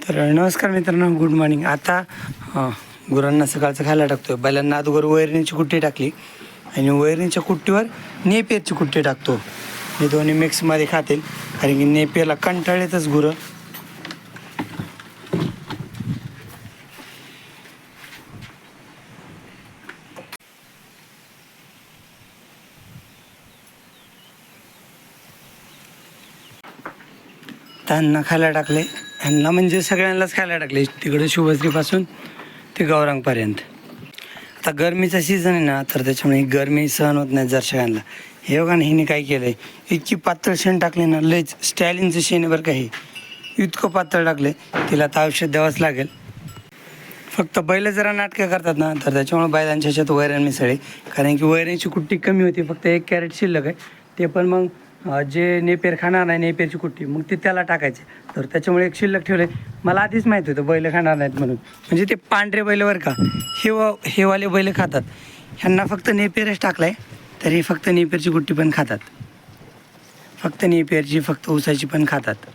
तर नमस्कार मित्रांनो, गुड मॉर्निंग. आता गुरांना सकाळचं खायला टाकतो. बैलांना अगोदर वैरणीची कुट्टी टाकली आणि वैरणीच्या कुट्टीवर नेपियरची कुट्टी टाकतो. हे दोन्ही मिक्समध्ये खातील, कारण की नेपियरला कंटाळेतच गुरं. त्यांना खायला टाकले, ह्यांना म्हणजे सगळ्यांनाच खायला टाकले, तिकडे शुभश्रीपासून ते गौरांगपर्यंत. आता गरमीचा सीझन आहे ना, तर त्याच्यामुळे गरमी सहन होत नाही जर्शकांना. हे बघा ना, हिने काय केलं आहे, इतकी पातळ शेण टाकले ना, लयच स्टॅलिनचं शेण बरं का, हे इतकं पातळ टाकले, तिला तर औषध द्यावंच लागेल. फक्त बैल जरा नाटकं करतात ना, तर त्याच्यामुळे बैलांच्या ह्याच्यात वैरण मिसळली, कारण की वैरणीची कुट्टी कमी होती, फक्त 1 कॅरेट शिल्लक आहे. ते पण मग जे नेपेर खाणार नाही, नेपेरची कुट्टी, मग ते त्याला टाकायचे. तर त्याच्यामुळे एक शिल्लक ठेवले. मला आधीच माहीत होतं बैल खाणार नाहीत म्हणून, म्हणजे ते पांढरे बैलवर का हेवाले बैल खातात. ह्यांना फक्त नेपेरच टाकला आहे, तरी फक्त नेपेरची कुट्टी पण खातात. फक्त नेपेरची, फक्त ऊसाची पण खातात.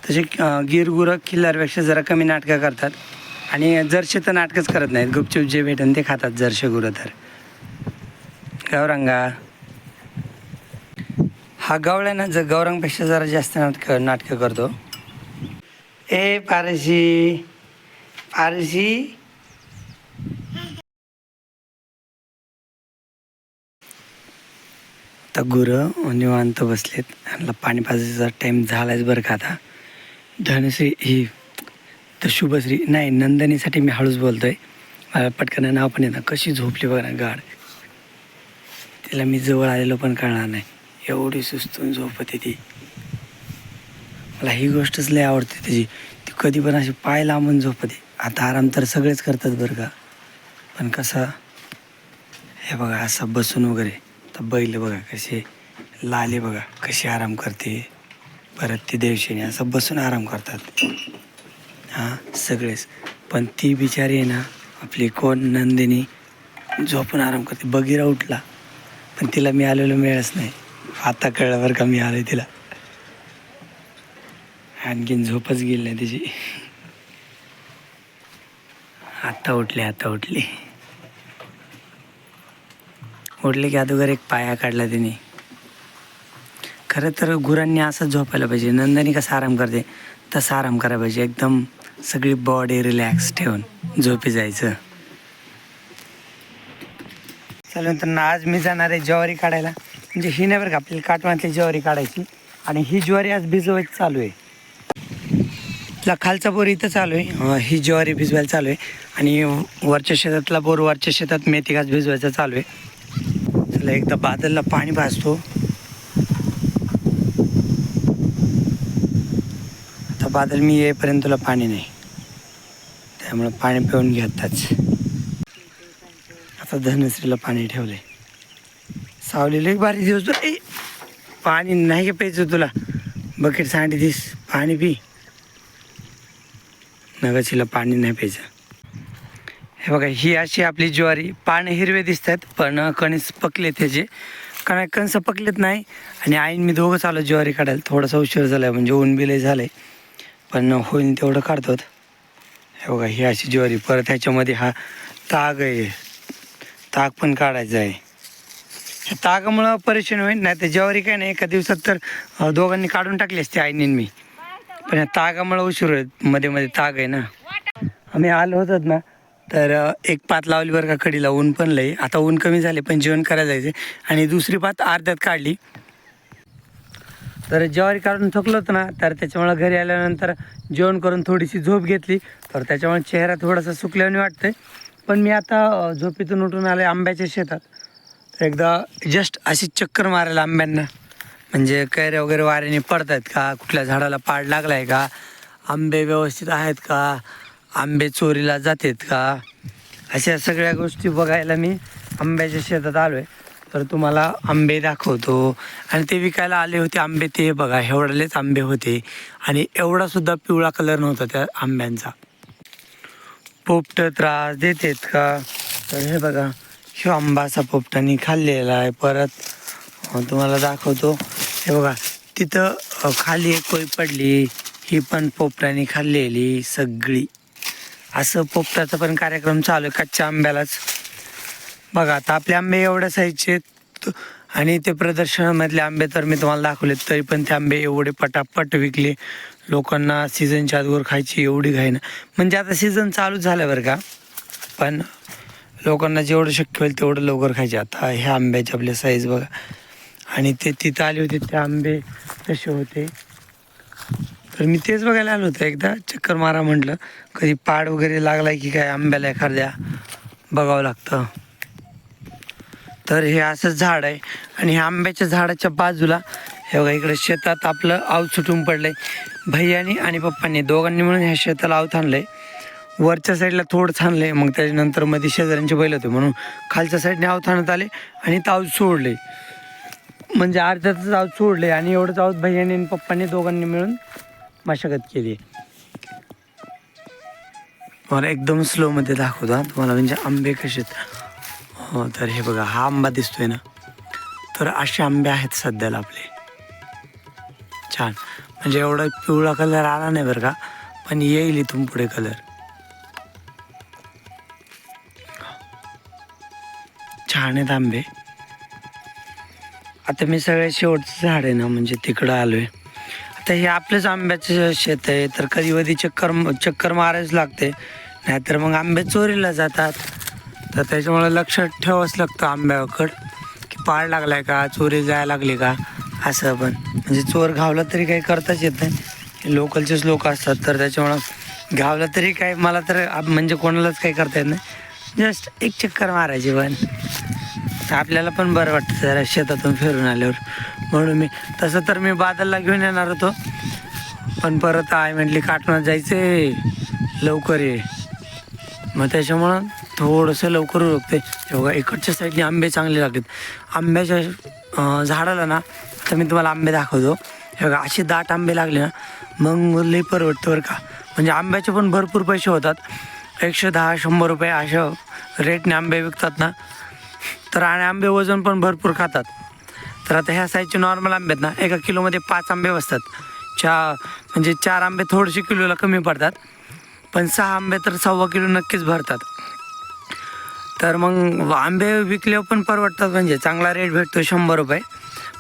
तसे गिर गुरं खिल्लारपेक्षा जरा कमी नाटकं करतात, आणि जर्शे तर नाटकंच करत नाहीत. गुपचूप जे भेटेन ते खातात जर्शे गुरं. तर गौरांगा हा गवळा ना, जर गौरांगपेक्षा जरा जास्त नाटकं करतो. ए पारशी पारशी, आता गुरं निवांत बसलेत, ह्यांना पाणी पाजायचा टाईम झालाच बरं का. आता धनश्री ही तर शुभश्री नाही, नंदनीसाठी मी हळूच बोलतोय. मला पटकन नाव पण येतं. कशी झोपली बघा ना गाड, तिला मी जवळ आलेलो पण कळणार नाही, एवढी सुस्तून झोपते ती. मला ही गोष्टच लय आवडते त्याची, ती कधी पण अशी पाय लांबून झोपते. आता आराम तर सगळेच करतात बरं का, पण कसा हे बघा असं बसून वगैरे. तर बैल बघा कसे लाले, बघा कशी आराम करते. परत ती देवशेनी असं बसून आराम करतात, हां सगळेच. पण ती बिचारी आहे ना, आपली कोण नंदिनी, झोपून आराम करते. बगीरा उठला, पण तिला मी आलेलो मिळच नाही. आता कळलं बरं का मी आलो तिला. आणखीन झोपच गेली नाही तिची. आता उठली की अगोदर एक पाया काढला तिने. खरं तर गुरांनी असंच झोपायला पाहिजे. नंदनी कसा आराम करते तसा आराम करायला पाहिजे, एकदम सगळी बॉडी रिलॅक्स ठेवून झोपी जायचं. चालेल. तर आज मी जाणार आहे ज्वारी काढायला. म्हणजे ही नाही बरं का, आपल्याला काटवातली ज्वारी काढायची, आणि ही ज्वारी आज भिजवायची चालू आहे. खालचा बोर इथं चालू आहे, ही ज्वारी भिजवायला चालू आहे, आणि वरच्या शेतातला बोर, वरच्या शेतात मेथी घास भिजवायचा चालू आहे. चला एकदा बादलला पाणी भाजतो. आता बादल मी येईपर्यंत तुला पाणी नाही, त्यामुळं पाणी पिऊन घेताच. आता धनश्रीला पाणी ठेवले. सावलीला एक भारी दिवस. पाणी नाही का प्यायचं तुला, बकेट सांडी दिस, पाणी पी. नगशीला पाणी नाही प्यायचं. हे बघा, ही अशी आपली ज्वारी. पानं हिरवे दिसत आहेत, पण कणीस पकले त्याचे, कारण कणसं पकलेत नाही. आणि आईन मी दोघंच आलो ज्वारी काढायला. थोडासा उशीर झाला आहे, म्हणजे ऊन बिले झालं आहे, पण होईल तेवढं काढतो. हे बघा, ही अशी ज्वारी. परत ह्याच्यामध्ये हा ताग आहे, ताग पण काढायचा आहे. ह्या तागामुळं परेशान होईल, नाही तर ज्वारी काय नाही, एका दिवसात तर दोघांनी काढून टाकली असते आईने मी. पण ह्या तागामुळं उशीर होईल, मध्ये मध्ये ताग आहे ना. आम्ही आलो होतो ना, तर एक पात लावली बरं का कडीला. ऊन पण लई, आता ऊन कमी झाले, पण जेवण करायला जायचे. आणि दुसरी पात अर्ध्यात काढली. तर ज्वारी काढून थकलो होतं ना, तर त्याच्यामुळं घरी आल्यानंतर जेवण करून थोडीशी झोप घेतली, तर त्याच्यामुळे चेहरा थोडासा सुकल्याने वाटतंय. पण मी आता झोपेतून उठून आले आंब्याच्या शेतात. तर एकदा जस्ट अशी चक्कर मारायला आंब्यांना, म्हणजे कैऱ्या वगैरे वाऱ्याने पडत आहेत का, कुठल्या झाडाला पाड लागला आहे का, आंबे व्यवस्थित आहेत का, आंबे चोरीला जातात का, अशा सगळ्या गोष्टी बघायला मी आंब्याच्या शेतात आलो आहे. तर तुम्हाला आंबे दाखवतो. आणि ते विकायला आले होते आंबे, ते बघा एवढलेच आंबे होते, आणि एवढासुद्धा पिवळा कलर नव्हता त्या आंब्यांचा. पोपट त्रास देतात का, तर हे बघा, ह्यो आंबा असा पोपटांनी खाल्लेला आहे. परत तुम्हाला दाखवतो, हे बघा तिथं खाली एक कोय पडली, ही पण पोपटाने खाल्लेली सगळी. असं पोपटाचा पण कार्यक्रम चालू आहे कच्च्या आंब्यालाच. बघा आता आपले आंबे एवढ्या साईजचे आणि ते प्रदर्शनामधले आंबे तर मी तुम्हाला दाखवले, तरी पण ते आंबे एवढे पटापट विकले. लोकांना सीझनच्या आधीवर खायची एवढी घाई ना, म्हणजे आता सीझन चालू झालं बरं का, पण लोकांना जेवढं शक्य होईल तेवढं लवकर खायचे. आता ह्या आंब्याचे आपले साईज बघा, आणि ते तिथं आले होते ते आंबे कसे होते, तर मी तेच बघायला आलो होतो. एकदा चक्कर मारा म्हटलं, कधी पाड वगैरे लागलाय की काय आंब्याला एखाद्या, बघावं लागतं. तर हे असं झाड आहे आणि ह्या आंब्याच्या झाडाच्या बाजूला हे बघा इकडे शेतात आपलं आऊत सुटून पडलंय. भैयानी आणि पप्पांनी दोघांनी मिळून ह्या शेताला आऊत आणलंय. वरच्या साईडला थोडं थांबले, मग त्याच्यानंतर मध्ये शेजाऱ्यांचे बैल होते म्हणून खालच्या साईडने आऊत आणत आले आणि आऊत सोडले, म्हणजे अर्ध्यातच आऊत सोडले. आणि एवढंच आऊत भैयानी आणि पप्पांनी दोघांनी मिळून मशागत केली. मला एकदम स्लोमध्ये दाखवतो तुम्हाला, म्हणजे आंबे कसे आहेत. हो, तर हे बघा हा आंबा दिसतोय ना, तर असे आंबे आहेत सध्याला आपले. छान, म्हणजे एवढा पिवळा कलर आला नाही बरं का, पण येईल इथून पुढे कलर. छान आहेत आंबे. आता मी सगळ्यात शेवटचं झाड आहे ना, म्हणजे तिकडं आलो आहे. आता हे आपलंच आंब्याचं शेत आहे, तर कधी कधी चक्कर मारायच लागते, नाहीतर मग आंबे चोरीला जातात. तर त्याच्यामुळे लक्षात ठेवावंच लागतं आंब्याकडं, की पाळ लागलाय का, चोरी जायला लागली का, असं. पण म्हणजे चोर घावला तरी काही करताच येत नाही, लोकलचेच लोक असतात, तर त्याच्यामुळं घावलं तरी काय, मला तर म्हणजे कोणालाच काही करता येत नाही. जस्ट एक चक्कर मारायची, पण आपल्याला पण बरं वाटतं जरा शेतातून फिरून आल्यावर. म्हणून मी तसं तर मी बादलला घेऊन येणार होतो, पण परत आई म्हटली काटण्यात जायचे लवकर ये, मग त्याच्यामुळं थोडंसं लवकर उरकते. बघा इकडच्या साईडने आंबे चांगले लागतात. आंब्याच्या झाडाला ना, आता मी तुम्हाला आंबे दाखवतो. हे बघा असे दाट आंबे लागले ना, मग लई परवडतं बरं का. म्हणजे आंब्याचे पण भरपूर पैसे होतात, 110-100 रुपये अशा रेटने आंबे विकतात ना. तर आणि आंबे वजन पण भरपूर खातात. तर आता ह्या साईजचे नॉर्मल आंबे आहेत ना, 1 किलोमध्ये 5 आंबे बसतात. म्हणजे 4 आंबे थोडेसे किलोला कमी पडतात, पण 6 आंबे तर 1.25 किलो नक्कीच भरतात. तर मग आंबे विकल्यावर पण परवडतात, म्हणजे चांगला रेट भेटतो 100 रुपये.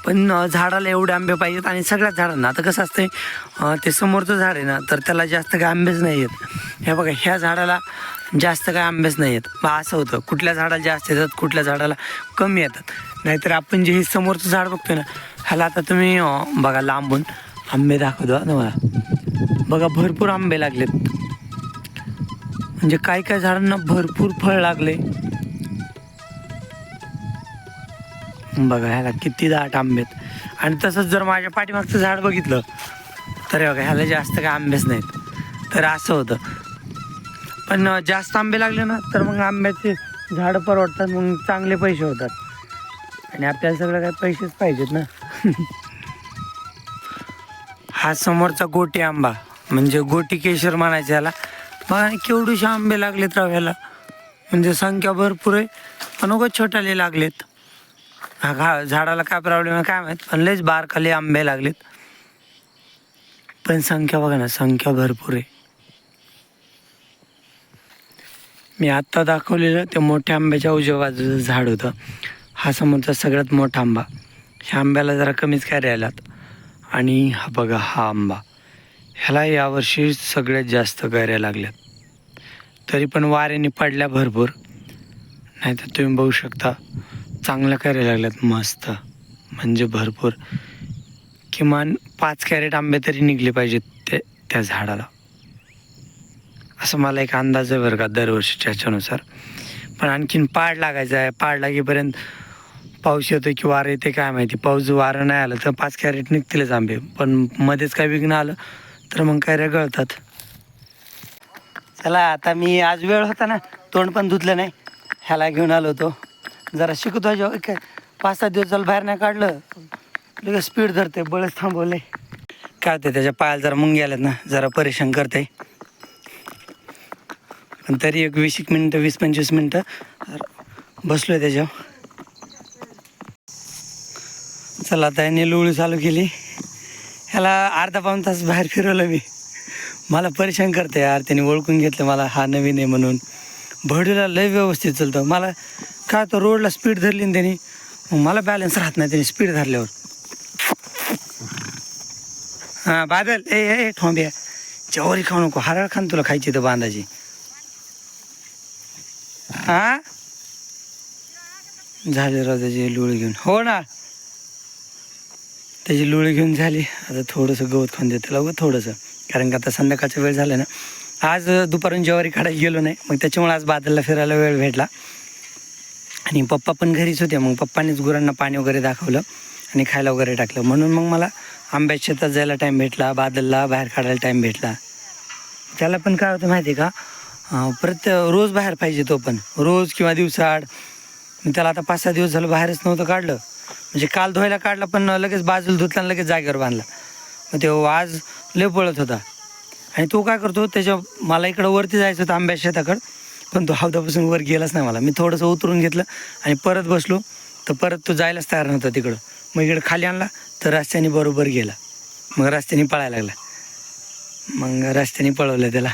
पण झाडाला एवढे आंबे पाहिजेत, आणि सगळ्याच झाडांना. आता कसं असतं, ते समोरचं झाड आहे ना, तर त्याला जास्त काही आंबेच नाही आहेत. हे बघा ह्या झाडाला जास्त काही आंबेच नाही आहेत. मग असं होतं, कुठल्या झाडाला जास्त येतात, कुठल्या झाडाला कमी येतात. नाहीतर आपण जे हे समोरचं झाड बघतोय ना, ह्याला आता तुम्ही बघा लांबून आंबे दाखवतो तुम्हाला, बघा भरपूर आंबे लागलेत. म्हणजे काही काही झाडांना भरपूर फळ लागले. बघा ह्याला किती दाट आंबेत. आणि तसंच जर माझ्या पाठीमागचं झाड बघितलं तर बघा ह्याला जास्त काय आंबेच नाहीत. तर असं होतं. पण जास्त आंबे लागले ना, तर मग आंब्याचे झाडं परवडतात, मग चांगले पैसे होतात. आणि आपल्याला सगळं काही पैसेच पाहिजेत ना. हा समोरचा गोटी आंबा, म्हणजे गोटी केशर म्हणायचं याला. बघा आणि केवढूशे आंबे लागलेत ह्याला, म्हणजे संख्या भरपूर आहे, पण उगाच छोटाले लागलेत. हा झाडाला काय प्रॉब्लेम आहे काय माहीत, पण लयच बारकाले आंबे लागलेत. पण संख्या बघा ना, संख्या भरपूर आहे. मी आत्ता दाखवलेलं ते मोठ्या आंब्याच्या उजव्या बाजूचं झाड होतं. हा समोरचा सगळ्यात मोठा आंबा. ह्या आंब्याला जरा कमीच काय राहिलात. आणि हा बघा हा आंबा, ह्याला यावर्षी सगळ्यात जास्त कैऱ्या लागल्यात. तरी पण वाऱ्याने पडल्या भरपूर, नाही तर तुम्ही बघू शकता चांगल्या कैऱ्या लागल्यात मस्त, म्हणजे भरपूर. किमान 5 कॅरेट आंबे तरी निघले पाहिजेत त्या झाडाला, असं मला एक अंदाज आहे बरं का दरवर्षीच्या ह्याच्यानुसार. पण आणखीन पाड लागायचा आहे. पाड लागेपर्यंत पाऊस येतो की वारं येते काय माहिती. पाऊस वारं नाही आलं तर 5 कॅरेट निघतीलच आंबे, पण मध्येच काय विघ्न आलं तर मग कैऱ्या गळतात. चला आता मी आज वेळ होता ना, तोंड पण धुतलं नाही, ह्याला घेऊन आलो होतो. जरा शिकतो जेव्हा काय 5-7 दिवस झालं बाहेर नाही काढलं, लगेच स्पीड धरते, बळच थांबवले. काय होते त्याच्या पायाला जरा मुंग्या आल्यात ना, जरा परेशान करते. पण तरी एक 20 मिनटं 20-25 मिनटं बसलो आहे त्याच्यावर. चला आता याने लुळी चालू केली. ह्याला अर्धा पाऊण तास बाहेर फिरवलं मी. मला परेशान करते यार, त्याने ओळखून घेतलं मला हा नवीन आहे म्हणून. भरडीला लय व्यवस्थित चालतं. मला काय तर रोडला स्पीड धरली ना त्याने, मग मला बॅलन्स राहत नाही त्याने स्पीड धरल्यावर. हां बादल, ए ए ठोंब्या, जवारी खाऊ नको, हरळ खान तुला खायची तर बांधाची. हां झाले राव त्याची लुळी घेऊन. हो ना, त्याची लुळी घेऊन झाली. आता थोडंसं गवत खाऊन देतं त्याला, थोडंसं, कारण का आता संध्याकाळचा वेळ झाला ना. आज दुपारून ज्वारी काढायला गेलो नाही, मग त्याच्यामुळे आज बादलला फिरायला वेळ भेटला. आणि पप्पा पण घरीच होते, मग पप्पांनीच गुरांना पाणी वगैरे दाखवलं आणि खायला वगैरे टाकलं. म्हणून मग मला आंब्याच्या शेतात जायला टाईम भेटला, बादलला बाहेर काढायला टाईम भेटला. त्याला पण काय होतं माहिती आहे का, रोज बाहेर पाहिजे तो पण, रोज किंवा दिवसाआड. त्याला आता 5-6 दिवस झालं बाहेरच नव्हतं काढलं. म्हणजे काल धुवायला काढला पण लगेच बाजूला धुतला आणि लगेच जागेवर बांधला. मग ते आज लय पळत होता. आणि तो काय करतो, मला इकडं वरती जायचं होतं आंब्याच्या शेताकडं, पण तो हौदापासून वर गेलाच नाही. मला मी थोडंसं उतरून घेतलं आणि परत बसलो, तर परत तो जायलाच तयार नव्हता तिकडं. मग इकडं खाली आणला तर रस्त्याने बरोबर गेला. मग रस्त्याने पळायला लागला. मग रस्त्याने पळवलं त्याला.